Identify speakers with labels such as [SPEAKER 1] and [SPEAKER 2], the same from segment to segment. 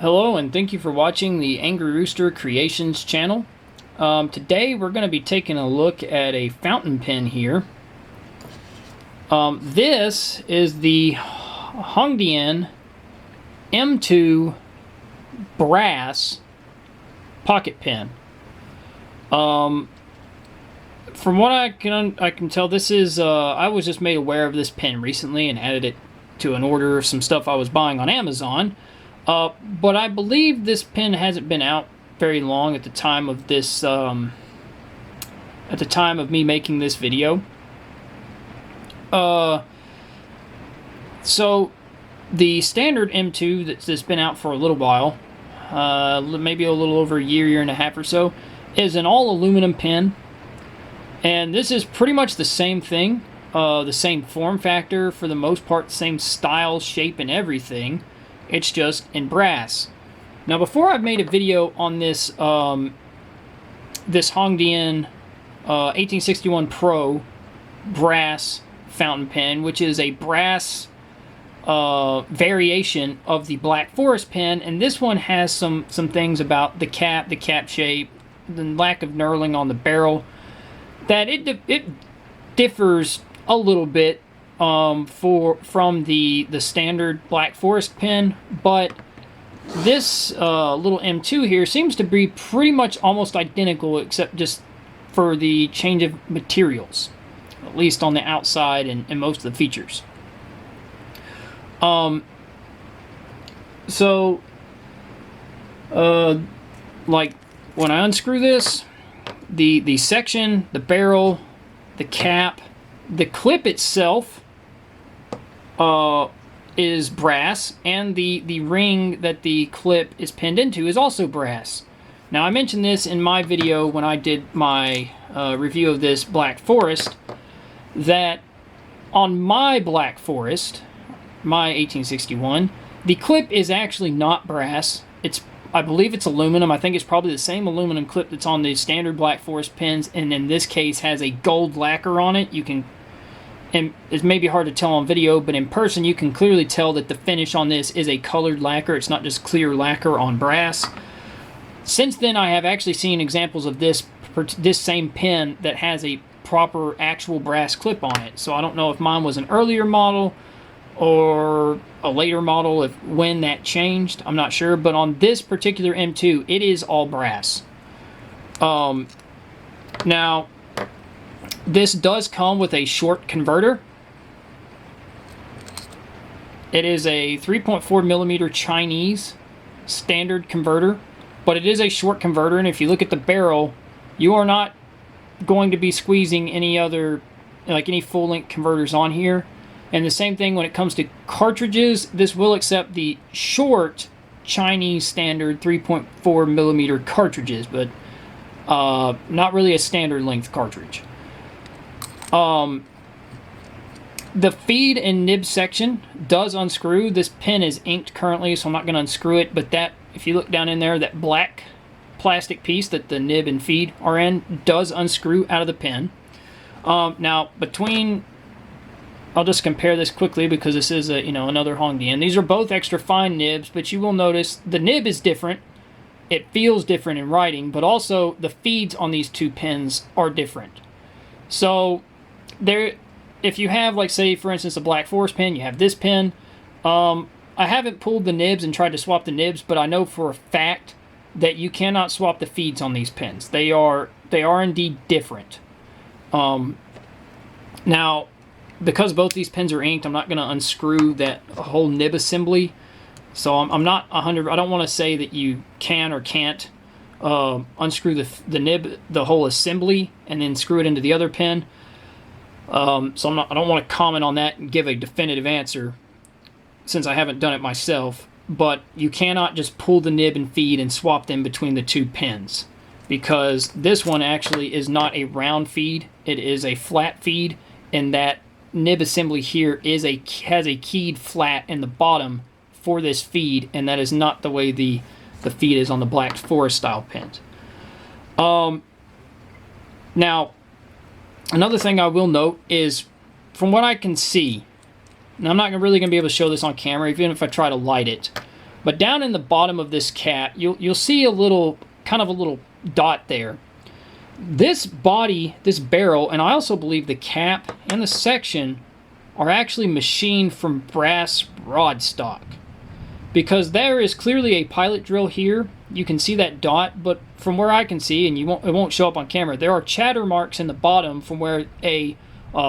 [SPEAKER 1] Hello and thank you for watching the Angry Rooster Creations channel. Today we're going to be taking a look at a fountain pen here. This is the Hongdian M2 brass pocket pen. From what I can tell, this is I was just made aware of this pen recently and added it to an order of some stuff I was buying on Amazon. But I believe this pen hasn't been out very long at the time of this, at the time of me making this video. So the standard M2 that's been out for a little while, maybe a little over a year and a half or so, is an all aluminum pen. And this is pretty much the same thing, the same form factor for the most part, same style, shape, and everything. It's just in brass. Now, before I've made a video on this this Hongdian 1861 Pro brass fountain pen, which is a brass variation of the Black Forest pen, and this one has some things about the cap shape, the lack of knurling on the barrel, that it differs a little bit from the standard Black Forest pen, but this little M2 here seems to be pretty much almost identical, except just for the change of materials, at least on the outside and most of the features. Like when I unscrew this, the section, the barrel, the cap, the clip itself is brass, and the ring that the clip is pinned into is also brass. Now, I mentioned this in my video when I did my review of this Black Forest, that on my Black Forest, my 1861, the clip is actually not brass. I believe it's aluminum. I think it's probably the same aluminum clip that's on the standard Black Forest pens, and in this case has a gold lacquer on it. You can, and it's maybe hard to tell on video, but in person you can clearly tell that the finish on this is a colored lacquer. It's not just clear lacquer on brass. Since then, I have actually seen examples of this same pen that has a proper actual brass clip on it. So I don't know if mine was an earlier model or a later model, when that changed. I'm not sure, but on this particular M2, it is all brass. Now, this does come with a short converter. It is a 3.4 millimeter Chinese standard converter, but it is a short converter, and if you look at the barrel, you are not going to be squeezing any other, like any full-length converters on here. And the same thing when it comes to cartridges, this will accept the short Chinese standard 3.4 millimeter cartridges, but not really a standard length cartridge. The feed and nib section does unscrew. This pen is inked currently, so I'm not going to unscrew it, but that, if you look down in there, that black plastic piece that the nib and feed are in does unscrew out of the pen. Now, I'll just compare this quickly because this is another Hongdian. These are both extra fine nibs, but you will notice the nib is different. It feels different in writing, but also the feeds on these two pens are different. So if you have, like, say for instance, a Black Forest pen, you have this pen. I haven't pulled the nibs and tried to swap the nibs, but I know for a fact that you cannot swap the feeds on these pens. They are indeed different. Now, because both these pens are inked, I'm not going to unscrew that whole nib assembly. So I'm not 100. I don't want to say that you can or can't unscrew the nib, the whole assembly, and then screw it into the other pen. So I don't want to comment on that and give a definitive answer, since I haven't done it myself. But you cannot just pull the nib and feed and swap them between the two pens, because this one actually is not a round feed. It is a flat feed, and that nib assembly here has a keyed flat in the bottom for this feed, and that is not the way the feed is on the Black Forest style pens. Now, another thing I will note is, from what I can see, and I'm not really going to be able to show this on camera, even if I try to light it, But down in the bottom of this cap, you'll see a little, kind of a little dot there. This body, this barrel, and I also believe the cap and the section are actually machined from brass rod stock. Because there is clearly a pilot drill here. You can see that dot, but from where I can see, and it won't show up on camera, there are chatter marks in the bottom from where a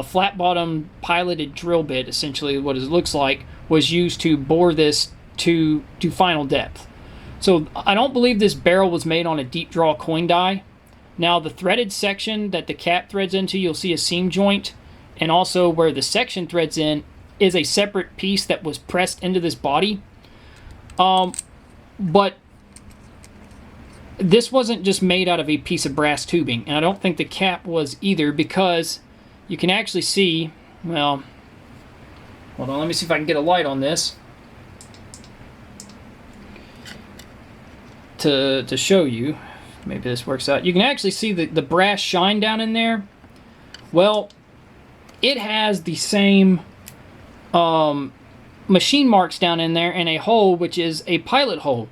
[SPEAKER 1] flat bottom piloted drill bit, essentially what it looks like, was used to bore this to final depth. So I don't believe this barrel was made on a deep draw coin die. Now the threaded section that the cap threads into, you'll see a seam joint, and also where the section threads in is a separate piece that was pressed into this body. But this wasn't just made out of a piece of brass tubing, and I don't think the cap was either, because you can actually see, well, hold on, let me see if I can get a light on this to show you. Maybe this works out. You can actually see the brass shine down in there. Well, it has the same machine marks down in there, and a hole which is a pilot hole,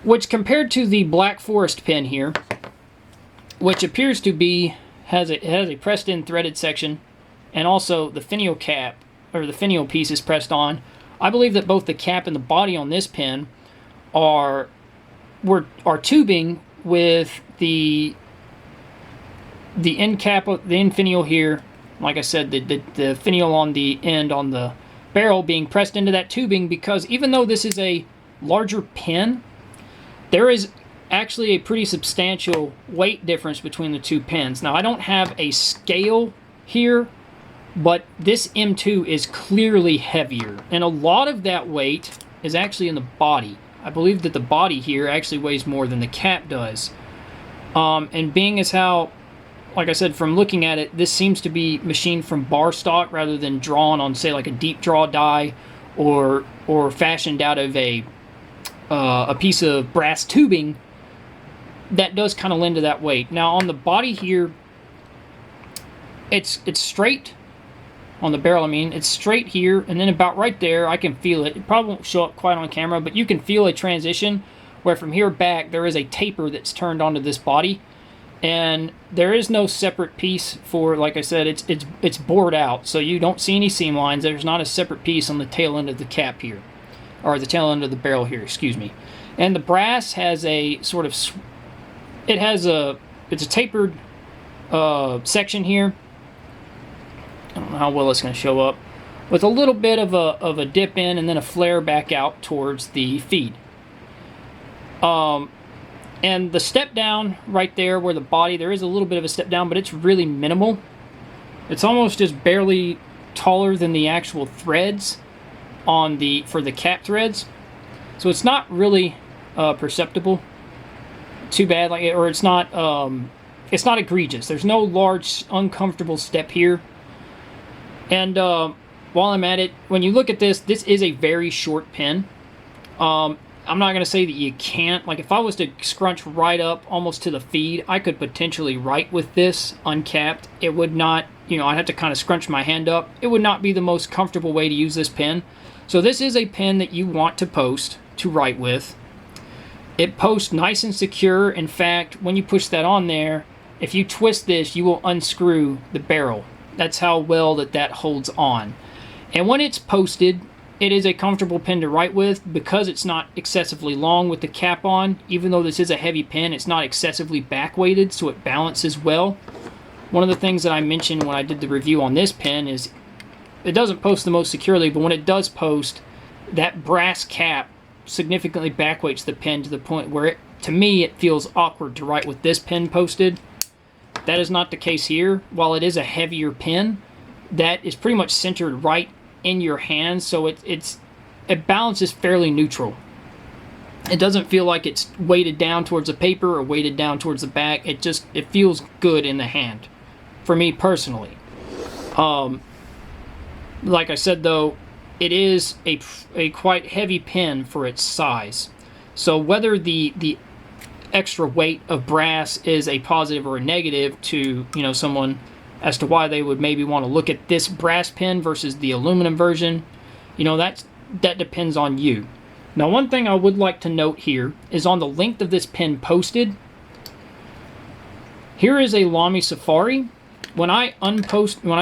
[SPEAKER 1] which compared to the Black Forest pin here, which appears to be has a pressed in threaded section, and also the finial cap, or the finial piece, is pressed on. I believe that both the cap and the body on this pin are tubing with the end cap, the end finial here. Like I said, the finial on the end on the barrel being pressed into that tubing, because even though this is a larger pin, there is actually a pretty substantial weight difference between the two pins. Now, I don't have a scale here, but this M2 is clearly heavier, and a lot of that weight is actually in the body. I believe that the body here actually weighs more than the cap does. And being as how, like I said, from looking at it, this seems to be machined from bar stock rather than drawn on, say, like a deep draw die, or fashioned out of a piece of brass tubing. That does kind of lend to that weight. Now on the body here, it's straight. On the barrel, I mean, it's straight here, and then about right there, I can feel it. It probably won't show up quite on camera, but you can feel a transition where from here back, there is a taper that's turned onto this body, and there is no separate piece for, like I said, it's bored out, so you don't see any seam lines. There's not a separate piece on the tail end of the cap here, or the tail end of the barrel here, excuse me. And the brass has a sort of, it's a tapered section here. I don't know how well it's going to show up, with a little bit of a dip in and then a flare back out towards the feed. And the step down right there where the body, there is a little bit of a step down, but it's really minimal. It's almost just barely taller than the actual threads for the cap threads. So it's not really perceptible. Too bad, or it's not egregious. There's no large uncomfortable step here. And while I'm at it, when you look at this is a very short pin. I'm not going to say that you can't. Like, if I was to scrunch right up almost to the feed, I could potentially write with this uncapped. It would not, I'd have to kind of scrunch my hand up. It would not be the most comfortable way to use this pen. So this is a pen that you want to post to write with. It posts nice and secure. In fact, when you push that on there, if you twist this, you will unscrew the barrel. That's how well that holds on. And when it's posted, it is a comfortable pen to write with, because it's not excessively long with the cap on. Even though this is a heavy pen, it's not excessively back weighted, so it balances well. One of the things that I mentioned when I did the review on this pen is it doesn't post the most securely, but when it does post, that brass cap significantly backweights the pen to the point where, to me, it feels awkward to write with this pen posted. That is not the case here. While it is a heavier pen, that is pretty much centered right in your hand, so it balances fairly neutral. It doesn't feel like it's weighted down towards the paper or weighted down towards the back. It feels good in the hand, for me personally. Like I said, though, it is a quite heavy pen for its size. So whether the extra weight of brass is a positive or a negative to someone as to why they would maybe want to look at this brass pen versus the aluminum version, that depends on you. Now, one thing I would like to note here is on the length of this pin posted. Here is a Lamy Safari. When I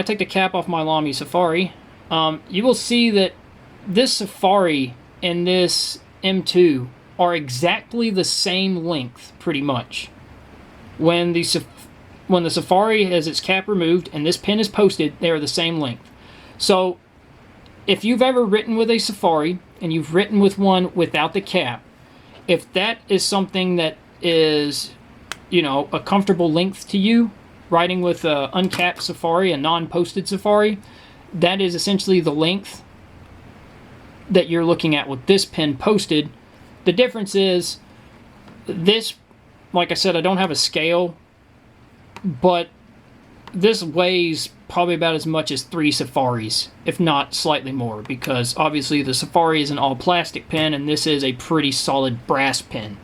[SPEAKER 1] take the cap off my Lamy Safari, you will see that this Safari and this M2 are exactly the same length, pretty much. When the Safari has its cap removed and this pin is posted, they are the same length. So, if you've ever written with a Safari and you've written with one without the cap, if that is something that is, you know, a comfortable length to you, writing with an uncapped Safari, a non-posted Safari, that is essentially the length that you're looking at with this pin posted. The difference is this, like I said, I don't have a scale, but this weighs probably about as much as 3 Safaris, if not slightly more, because obviously the Safari is an all plastic pen and this is a pretty solid brass pen.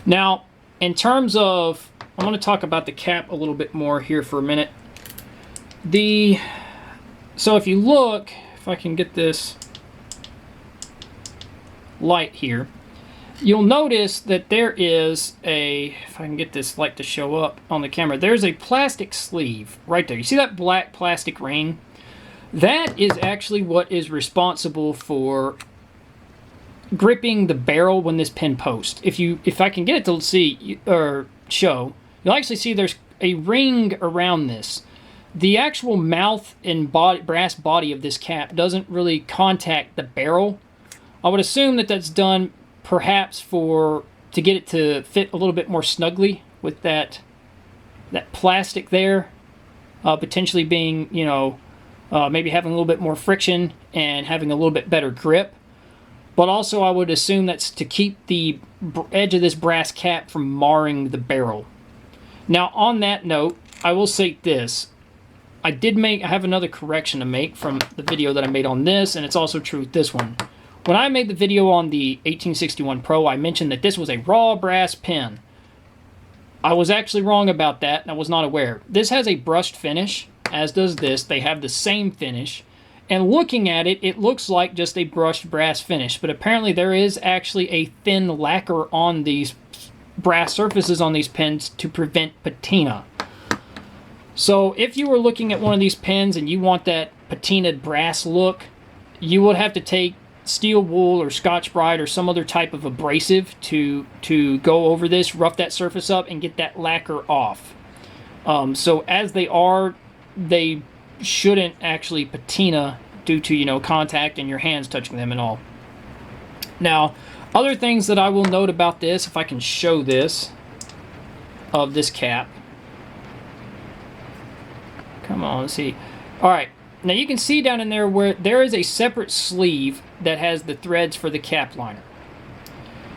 [SPEAKER 1] Now, in terms of, I want to talk about the cap a little bit more here for a minute. So if you look, if I can get this light here, you'll notice that there is a, if I can get this light to show up on the camera, there's a plastic sleeve right there. You see that black plastic ring? That is actually what is responsible for gripping the barrel when this pen posts. If I can get it to see or show, you'll actually see there's a ring around this. The actual mouth and brass body of this cap doesn't really contact the barrel. I would assume that that's done perhaps to get it to fit a little bit more snugly with that plastic there, potentially being, you know, maybe having a little bit more friction and having a little bit better grip. But also I would assume that's to keep the edge of this brass cap from marring the barrel. Now, on that note, I will say this. I have another correction to make from the video that I made on this, and it's also true with this one. When I made the video on the 1861 Pro, I mentioned that this was a raw brass pen. I was actually wrong about that, and I was not aware. This has a brushed finish, as does this. They have the same finish. And looking at it, it looks like just a brushed brass finish, but apparently there is actually a thin lacquer on these brass surfaces on these pens to prevent patina. So if you were looking at one of these pens and you want that patinaed brass look, you would have to take steel wool or Scotch-Brite or some other type of abrasive to go over this, rough that surface up, and get that lacquer off. So as they shouldn't actually patina due to, you know, contact and your hands touching them and all. Now, other things that I will note about this, if I can show this, of this cap. Come on, let's see. Alright, now you can see down in there where there is a separate sleeve that has the threads for the cap liner.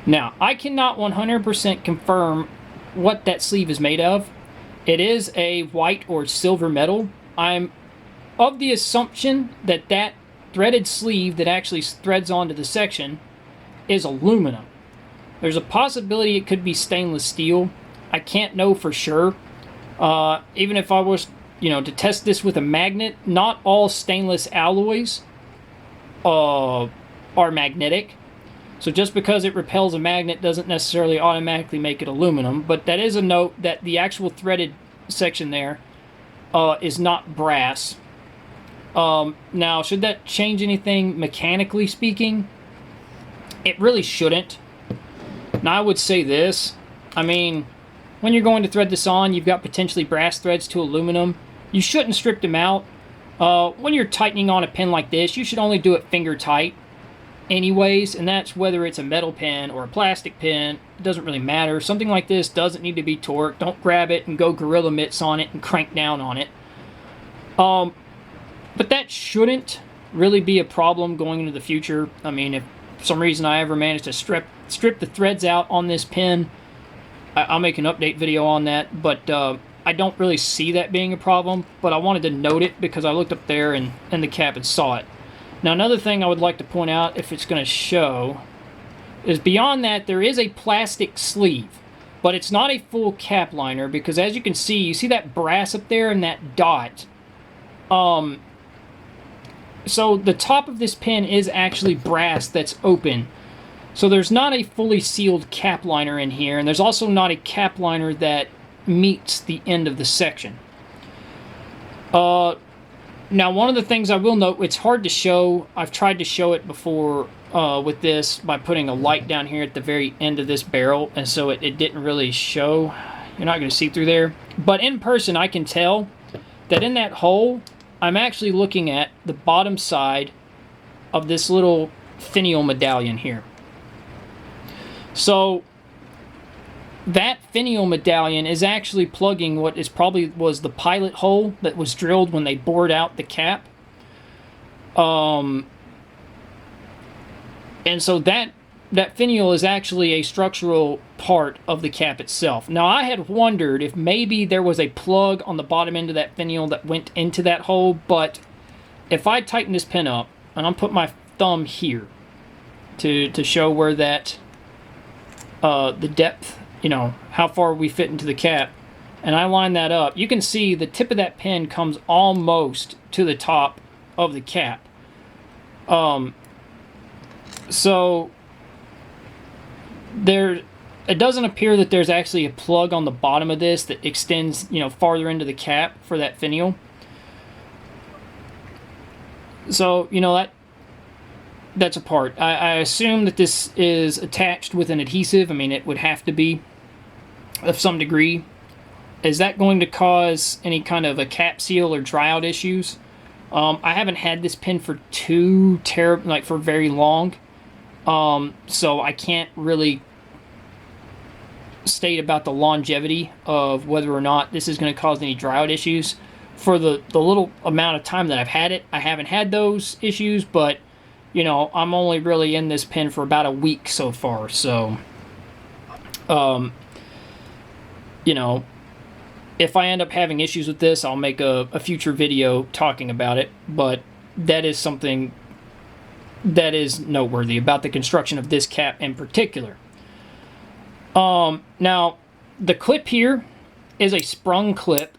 [SPEAKER 1] Now, I cannot 100% confirm what that sleeve is made of. It is a white or silver metal. I'm of the assumption that that threaded sleeve that actually threads onto the section is aluminum. There's a possibility it could be stainless steel. I can't know for sure. Even if I was, you know, to test this with a magnet, not all stainless alloys are magnetic. So just because it repels a magnet doesn't necessarily automatically make it aluminum. But that is a note that the actual threaded section there is not brass. Now, should that change anything mechanically speaking? It really shouldn't. Now, I would say this. I mean, when you're going to thread this on, you've got potentially brass threads to aluminum. You shouldn't strip them out. When you're tightening on a pen like this, you should only do it finger tight anyways, and that's whether it's a metal pen or a plastic pen. It doesn't really matter. Something like this doesn't need to be torqued. Don't grab it and go gorilla mitts on it and crank down on it. But that shouldn't really be a problem going into the future. I mean, if for some reason I ever manage to strip the threads out on this pen, I'll make an update video on that. But I don't really see that being a problem. But I wanted to note it because I looked up there and the cap and saw it. Now, another thing I would like to point out, if it's going to show, is beyond that, there is a plastic sleeve. But it's not a full cap liner because, as you can see, you see that brass up there and that dot. So the top of this pin is actually brass that's open. So there's not a fully sealed cap liner in here, and there's also not a cap liner that meets the end of the section. Now, one of the things I will note, it's hard to show. I've tried to show it before with this by putting a light down here at the very end of this barrel, and so it didn't really show. You're not going to see through there. But in person, I can tell that in that hole, I'm actually looking at the bottom side of this little finial medallion here. So that finial medallion is actually plugging what is probably was the pilot hole that was drilled when they bored out the cap. And so that finial is actually a structural part of the cap itself. Now, I had wondered if maybe there was a plug on the bottom end of that finial that went into that hole, but if I tighten this pin up, and I'll put my thumb here to show where that, the depth, you know, how far we fit into the cap, and I line that up, you can see the tip of that pin comes almost to the top of the cap. So it doesn't appear that there's actually a plug on the bottom of this that extends, you know, farther into the cap for that finial. So, you know, that's a part. I assume that this is attached with an adhesive. I mean, it would have to be of some degree. Is that going to cause any kind of a cap seal or dry out issues? I haven't had this pin for for very long. So I can't really state about the longevity of whether or not this is going to cause any dry out issues. For the little amount of time that I've had it, I haven't had those issues, but you know, I'm only really in this pin for about a week so far, so you know, if I end up having issues with this, I'll make a future video talking about it, but that is something that is noteworthy about the construction of this cap in particular. Now, the clip here is a sprung clip.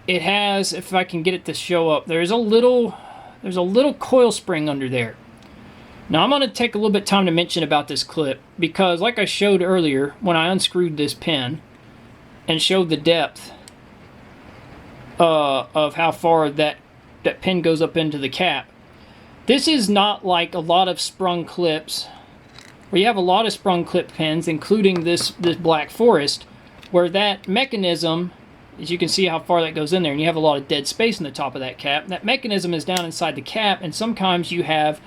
[SPEAKER 1] It has, if I can get it to show up, there's a little coil spring under there. Now, I'm going to take a little bit of time to mention about this clip because, like I showed earlier, when I unscrewed this pin and showed the depth of how far that pin goes up into the cap, this is not like a lot of sprung clips where you have a lot of sprung clip pins, including this Black Forest, where that mechanism, as you can see how far that goes in there, and you have a lot of dead space in the top of that cap. That mechanism is down inside the cap, and sometimes you have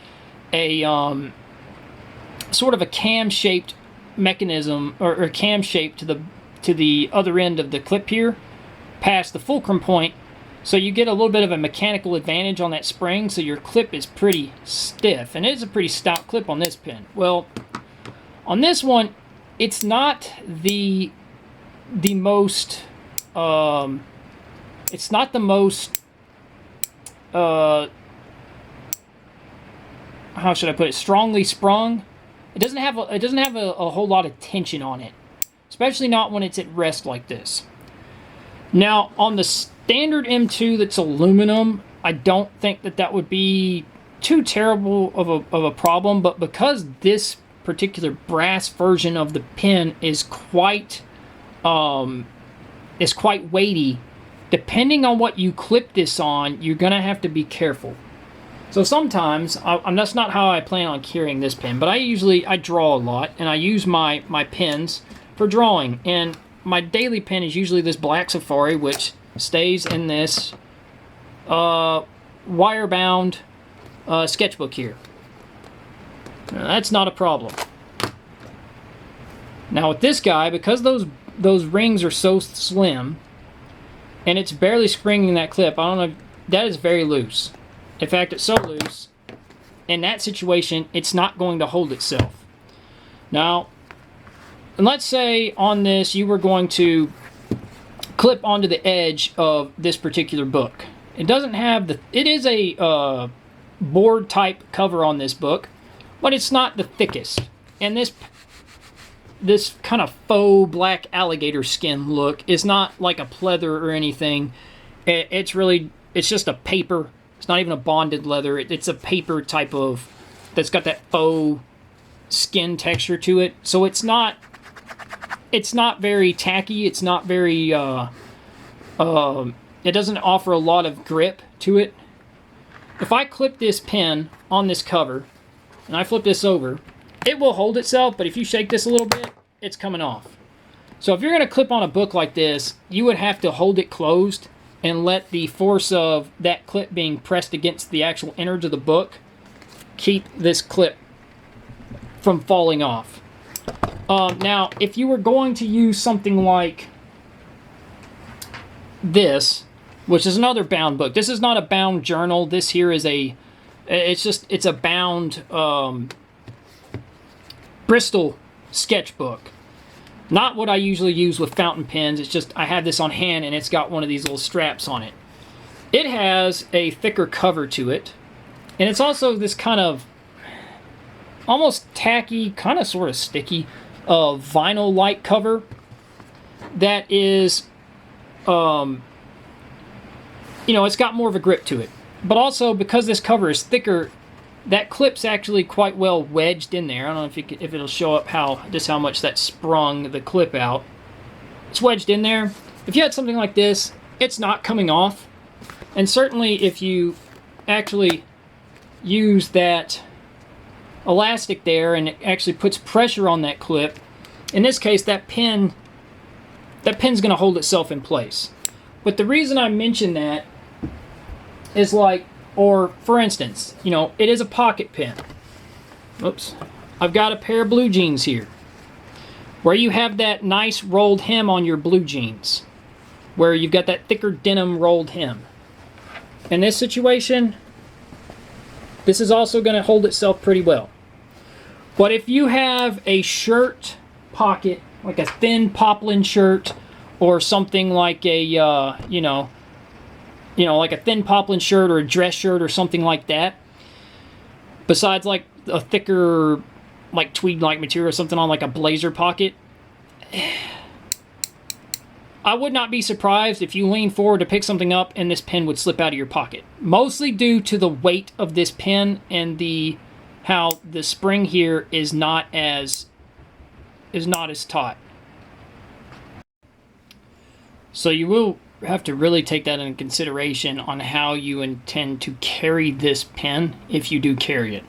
[SPEAKER 1] a sort of a cam-shaped mechanism, or cam-shaped to the other end of the clip here, past the fulcrum point, so you get a little bit of a mechanical advantage on that spring, so your clip is pretty stiff, and it is a pretty stout clip on this pin. Well, on this one, it's not the most, it's not the most, how should I put it, strongly sprung. It doesn't have a whole lot of tension on it, especially not when it's at rest like this. Now, on the standard M2 that's aluminum, I don't think that would be too terrible of a problem, but because this particular brass version of the pin is quite weighty, depending on what you clip this on, you're gonna have to be careful. So sometimes, that's not how I plan on carrying this pin, but I draw a lot, and I use my pins for drawing, and my daily pen is usually this Black Safari, which stays in this wire-bound sketchbook here. Now, that's not a problem. Now with this guy, because those rings are so slim, and it's barely springing that clip, I don't know, that is very loose. In fact, it's so loose, in that situation, it's not going to hold itself. Now, and let's say on this you were going to clip onto the edge of this particular book. It doesn't have it is a board type cover on this book, but it's not the thickest. And this kind of faux black alligator skin look is not like a pleather or anything. It's just a paper. It's not even a bonded leather. It's a paper type of, that's got that faux skin texture to it. So it's not very tacky. It's not very, it doesn't offer a lot of grip to it. If I clip this pin on this cover and I flip this over, it will hold itself, but if you shake this a little bit, it's coming off. So if you're going to clip on a book like this, you would have to hold it closed and let the force of that clip being pressed against the actual innards of the book keep this clip from falling off. Now, if you were going to use something like this, which is another bound book. This is not a bound journal. This here is it's a bound Bristol sketchbook. Not what I usually use with fountain pens. It's just I have this on hand and it's got one of these little straps on it. It has a thicker cover to it. And it's also this kind of almost tacky, kind of sort of sticky vinyl-like cover that is, it's got more of a grip to it. But also, because this cover is thicker, that clip's actually quite well wedged in there. I don't know if it'll show up just how much that sprung the clip out. It's wedged in there. If you had something like this, it's not coming off. And certainly if you actually use that elastic there and it actually puts pressure on that clip, in this case that pin's going to hold itself in place. But the reason I mention that is for instance, it is a pocket pen. Oops. I've got a pair of blue jeans here where you have that nice rolled hem on your blue jeans, where you've got that thicker denim rolled hem. In this situation, this is also going to hold itself pretty well. But if you have a shirt pocket, like a thin poplin shirt, or something like a, like a thin poplin shirt or a dress shirt or something like that, besides like a thicker, like tweed-like material or something on like a blazer pocket, I would not be surprised if you lean forward to pick something up and this pen would slip out of your pocket. Mostly due to the weight of this pen and how the spring here is not as taut. So you will have to really take that into consideration on how you intend to carry this pen if you do carry it.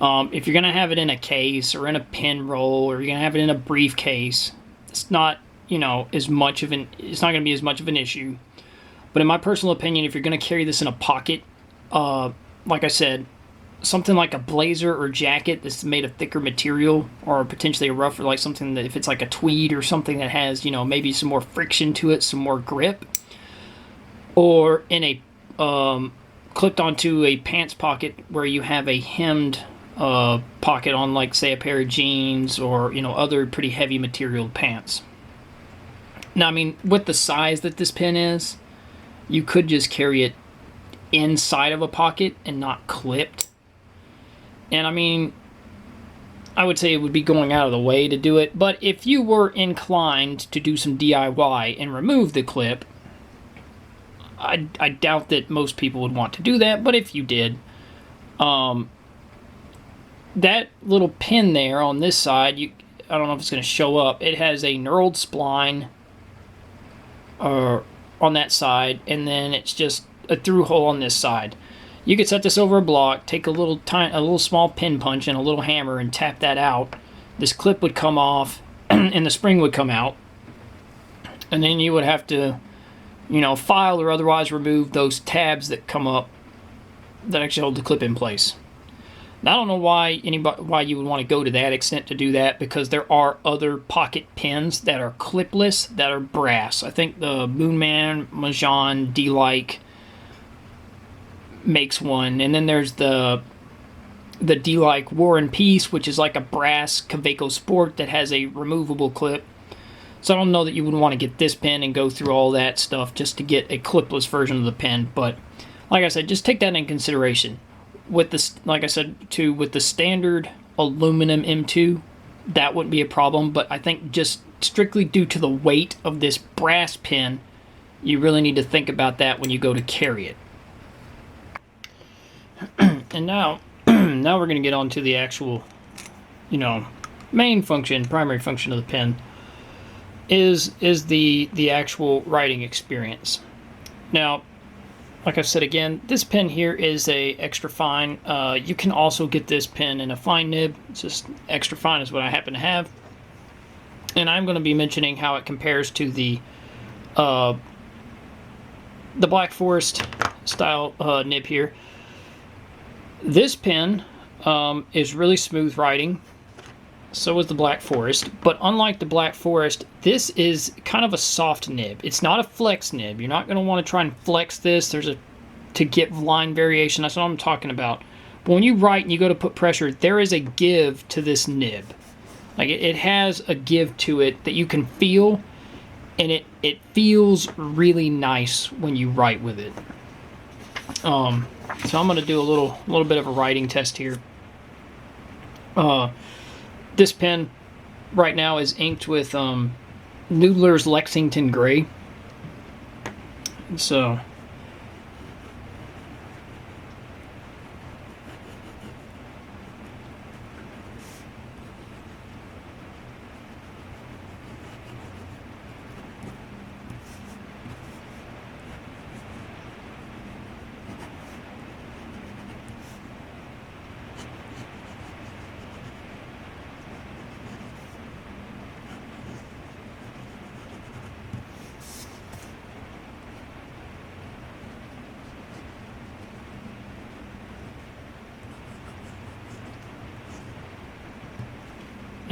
[SPEAKER 1] If you're going to have it in a case or in a pen roll, or you're going to have it in a briefcase, it's not it's not going to be as much of an issue. But in my personal opinion, if you're going to carry this in a pocket, like I said, something like a blazer or jacket that's made of thicker material, or potentially a rougher, like something that if it's like a tweed or something that has, maybe some more friction to it, some more grip, or in a clipped onto a pants pocket where you have a hemmed pocket on, like say a pair of jeans or other pretty heavy material pants. Now, I mean, with the size that this pen is, you could just carry it inside of a pocket and not clipped. And I mean, I would say it would be going out of the way to do it, but if you were inclined to do some DIY and remove the clip, I doubt that most people would want to do that, but if you did, that little pin there on this side, I don't know if it's going to show up, it has a knurled spline on that side, and then it's just a through hole on this side. You could set this over a block, take a little small pin punch and a little hammer and tap that out. This clip would come off and the spring would come out. And then you would have to, file or otherwise remove those tabs that come up that actually hold the clip in place. Now, I don't know why you would want to go to that extent to do that, because there are other pocket pens that are clipless that are brass. I think the Moonman, Majan, D-Like makes one, and then there's the D-Like War and Peace, which is like a brass Kaweco Sport that has a removable clip. So I don't know that you would want to get this pen and go through all that stuff just to get a clipless version of the pen, but like I said, just take that in consideration. With this, like I said too, with the standard aluminum M2, that wouldn't be a problem, but I think just strictly due to the weight of this brass pen, you really need to think about that when you go to carry it. And now, now we're going to get on to the actual, main function, primary function of the pen, is the actual writing experience. Now, like I said again, this pen here is a extra fine. You can also get this pen in a fine nib. It's just extra fine is what I happen to have. And I'm going to be mentioning how it compares to the Black Forest style nib here. This pen is really smooth writing. So is the Black Forest, but unlike the Black Forest, this is kind of a soft nib. It's not a flex nib. You're not going to want to try and flex this. To get line variation. That's what I'm talking about. But when you write and you go to put pressure, there is a give to this nib. Like it has a give to it that you can feel, and it feels really nice when you write with it. So I'm going to do a little bit of a writing test here. This pen right now is inked with Noodler's Lexington Gray. So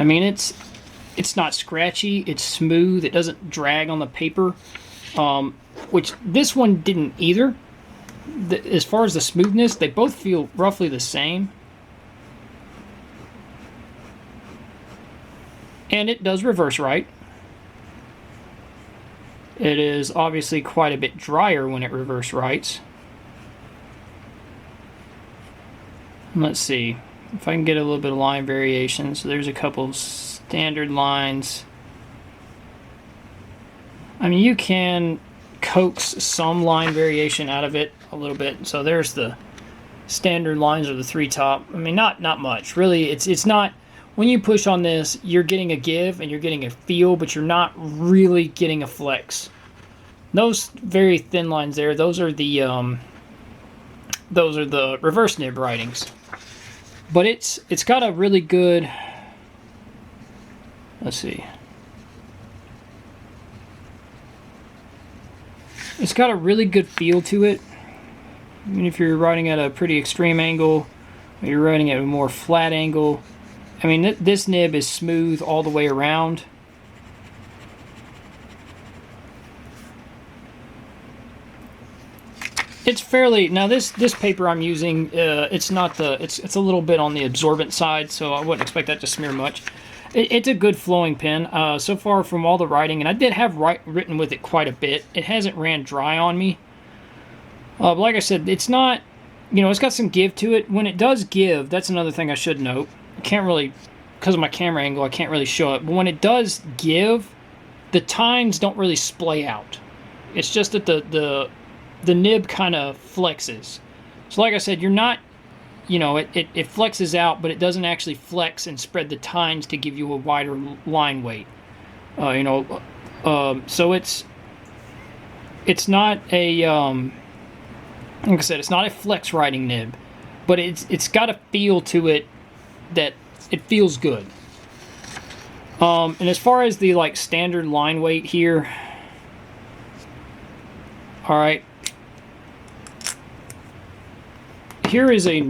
[SPEAKER 1] I mean, it's not scratchy, it's smooth, it doesn't drag on the paper, which this one didn't either. As far as the smoothness, they both feel roughly the same. And it does reverse write. It is obviously quite a bit drier when it reverse writes. Let's see if I can get a little bit of line variation. So there's a couple standard lines. I mean, you can coax some line variation out of it a little bit. So there's the standard lines of the three top. I mean, not much. Really, it's not, when you push on this, you're getting a give and you're getting a feel, but you're not really getting a flex. Those very thin lines there, those are the reverse nib writings. But it's got a really good, let's see. It's got a really good feel to it. Even if you're writing at a pretty extreme angle, or you're writing at a more flat angle. I mean, this nib is smooth all the way around. It's fairly, now this paper I'm using, it's a little bit on the absorbent side, so I wouldn't expect that to smear much. It's a good flowing pen. So far from all the writing, and I did have written with it quite a bit, it hasn't ran dry on me. But like I said, it's not, it's got some give to it. When it does give, that's another thing I should note. I can't really, because of my camera angle, I can't really show it. But when it does give, the tines don't really splay out. It's just that the nib kind of flexes. So like I said, you're not, it flexes out, but it doesn't actually flex and spread the tines to give you a wider line weight. So it's not a, like I said, it's not a flex writing nib, but it's got a feel to it that it feels good. And as far as the standard line weight here, all right. Here is a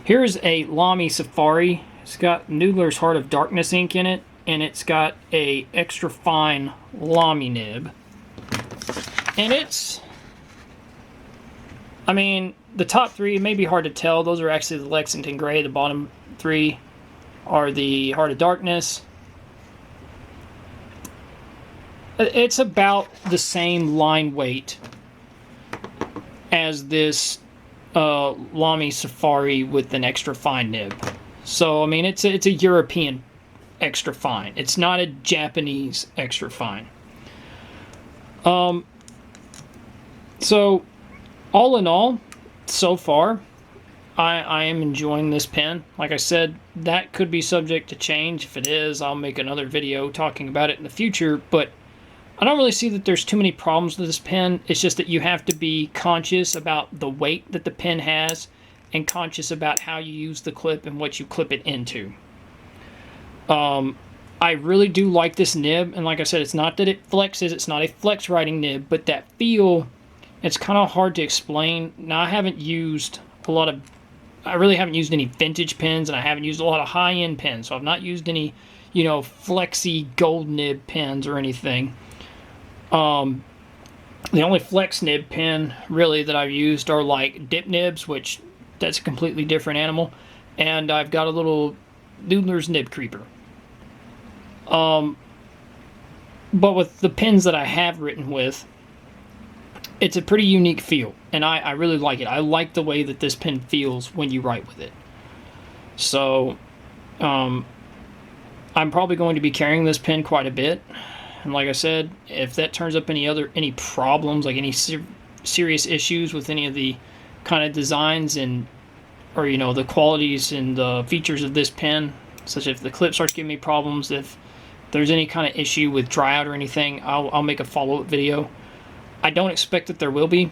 [SPEAKER 1] Here is a Lamy Safari. It's got Noodler's Heart of Darkness ink in it, and it's got a extra fine Lamy nib. And it's, I mean, the top three, it may be hard to tell. Those are actually the Lexington Gray. The bottom three are the Heart of Darkness. It's about the same line weight as this Lamy Safari with an extra fine nib. So I mean, it's a European extra fine. It's not a Japanese extra fine. So, all in all, so far, I am enjoying this pen. Like I said, that could be subject to change. If it is, I'll make another video talking about it in the future, but I don't really see that there's too many problems with this pen. It's just that you have to be conscious about the weight that the pen has and conscious about how you use the clip and what you clip it into. I really do like this nib, and like I said, it's not that it flexes, it's not a flex writing nib, but that feel, it's kind of hard to explain. Now, I really haven't used any vintage pens, and I haven't used a lot of high-end pens, so I've not used any, flexy gold nib pens or anything. The only flex nib pen, really, that I've used are like dip nibs, which that's a completely different animal, and I've got a little Noodler's nib creeper. But with the pens that I have written with, it's a pretty unique feel, and I really like it. I like the way that this pen feels when you write with it. So, I'm probably going to be carrying this pen quite a bit. And like I said, if that turns up any problems, like any serious issues with any of the kind of designs or the qualities and the features of this pen, such if the clip starts giving me problems, if there's any kind of issue with dry out or anything, I'll make a follow-up video. I don't expect that there will be.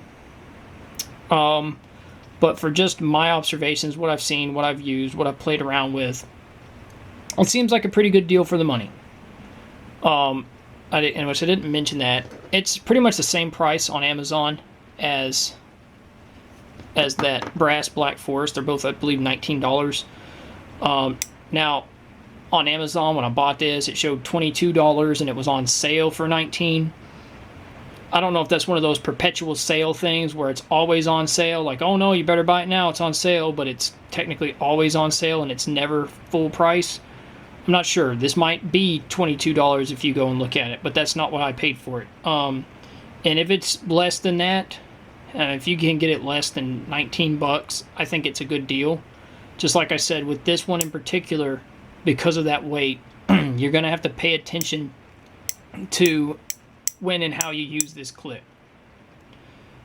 [SPEAKER 1] But for just my observations, what I've seen, what I've used, what I've played around with, it seems like a pretty good deal for the money. I didn't mention that. It's pretty much the same price on Amazon as that brass Black Forest. They're both, I believe, $19. Now, on Amazon, when I bought this, it showed $22, and it was on sale for $19. I don't know if that's one of those perpetual sale things where it's always on sale, like, oh no, you better buy it now, it's on sale, but it's technically always on sale and it's never full price. I'm not sure. This might be $22 if you go and look at it, but that's not what I paid for it. And if it's less than that, if you can get it less than 19 bucks, I think it's a good deal. Just like I said, with this one in particular, because of that weight, you're going to have to pay attention to when and how you use this clip.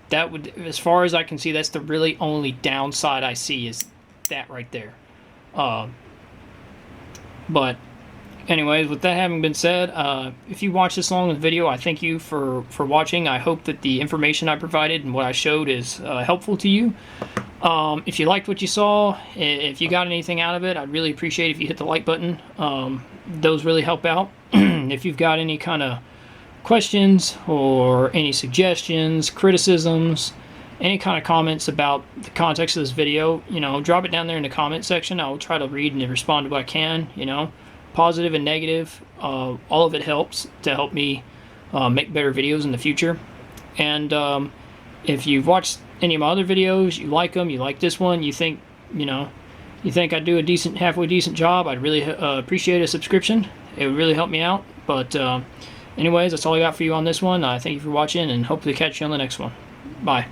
[SPEAKER 1] That would, as far as I can see, that's the really only downside I see, is that right there. But anyways, with that having been said, if you watched this long in the video, I thank you for watching. I hope that the information I provided and what I showed is helpful to you. If you liked what you saw, if you got anything out of it, I'd really appreciate if you hit the like button. Those really help out. If you've got any kind of questions or any suggestions, criticisms, any kind of comments about the context of this video, drop it down there in the comment section. I'll try to read and respond to what I can, positive and negative. All of it helps to help me make better videos in the future. And if you've watched any of my other videos, you like them, you like this one, you think I do a halfway decent job, I'd really appreciate a subscription. It would really help me out. But anyways, that's all I got for you on this one. Thank you for watching, and hopefully catch you on the next one. Bye.